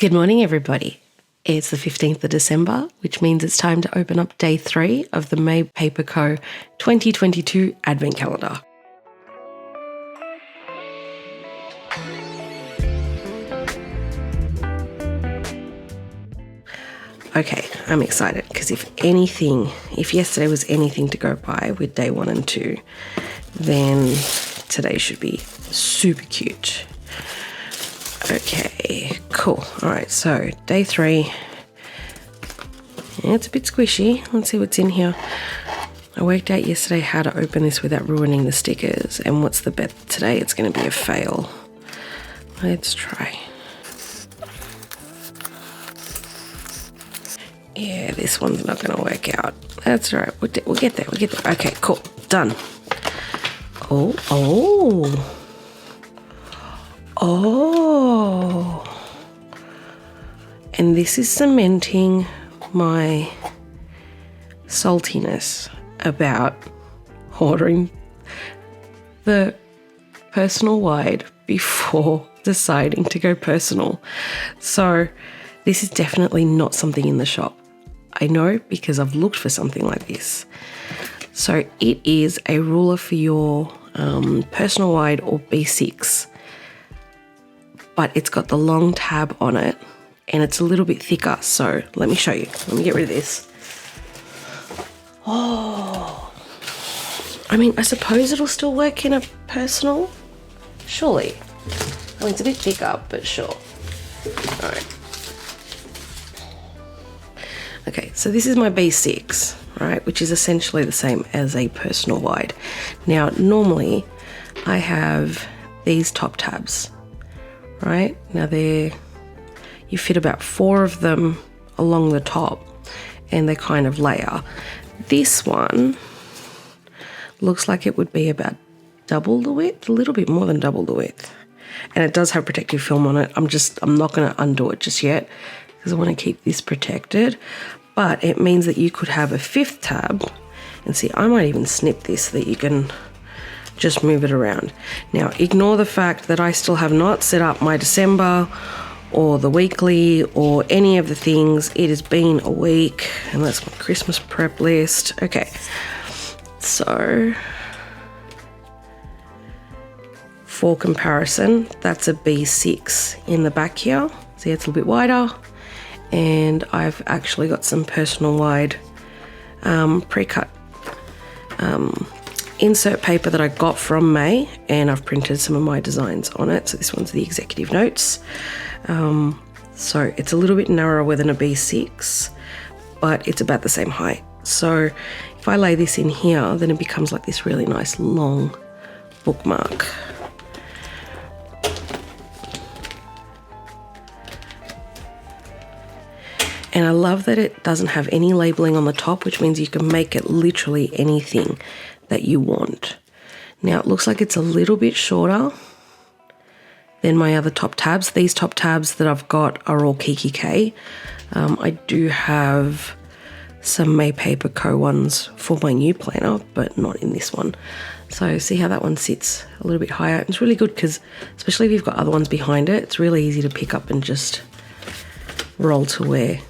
Good morning, everybody. It's the 15th of December, which means it's time to open up day 3 of the May Paper Co. 2022 Advent Calendar. Okay, I'm excited because if yesterday was anything to go by with day 1 and 2, then today should be super cute. Okay, cool. All right, so day 3. Yeah, it's a bit squishy. Let's see what's in here. I worked out yesterday how to open this without ruining the stickers, and what's the bet today? It's going to be a fail. Let's try. Yeah, this one's not going to work out. That's all right. We'll get there. Okay, cool. Done. Oh. And this is cementing my saltiness about ordering the personal wide before deciding to go personal. So this is definitely not something in the shop. I know because I've looked for something like this. So it is a ruler for your personal wide or B6. But it's got the long tab on it and it's a little bit thicker. So let me show you. Let me get rid of this. Oh, I mean, I suppose it'll still work in a personal, surely. I mean, it's a bit thicker, but sure. All right. Okay, so this is my B6, right, which is essentially the same as a personal wide. Now, normally I have these top tabs. Right, now you fit about 4 of them along the top and they kind of layer. This one looks like it would be about double the width, a little bit more than double the width. And it does have protective film on it. I'm not going to undo it just yet because I want to keep this protected. But it means that you could have a 5th tab, and see, I might even snip this so that you can just move it around. Now, ignore the fact that I still have not set up my December or the weekly or any of the things. It has been a week, and that's my Christmas prep list. Okay, so for comparison, that's a B6 in the back here. See, it's a little bit wider, and I've actually got some personal wide pre-cut insert paper that I got from May, and I've printed some of my designs on it. So this one's the executive notes. So it's a little bit narrower than a B6, but it's about the same height. So if I lay this in here, then it becomes like this really nice long bookmark. And I love that it doesn't have any labeling on the top, which means you can make it literally anything that you want. Now it looks like it's a little bit shorter than my other top tabs. These top tabs that I've got are all Kiki K. I do have some May Paper Co. ones for my new planner, but not in this one. So see how that one sits a little bit higher. It's really good because, especially if you've got other ones behind it, it's really easy to pick up and just roll to where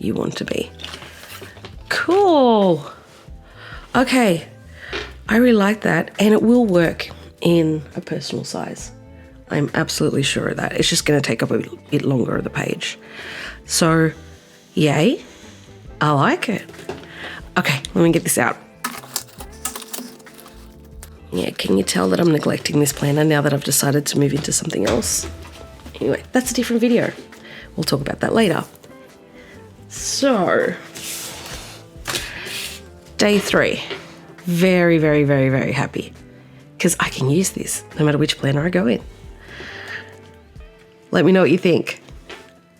you want to be. Cool. Okay. I really like that, and it will work in a personal size. I'm absolutely sure of that. It's just going to take up a bit longer of the page. So, yay. I like it. Okay, let me get this out. Yeah, can you tell that I'm neglecting this planner now that I've decided to move into something else? Anyway, that's a different video. We'll talk about that later. So, day 3. Very, very, very, very happy because I can use this no matter which planner I go in. Let me know what you think.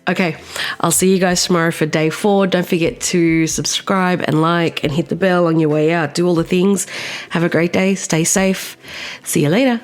Okay, I'll see you guys tomorrow for day 4. Don't forget to subscribe and like and hit the bell on your way out. Do all the things. Have a great day. Stay safe. See you later.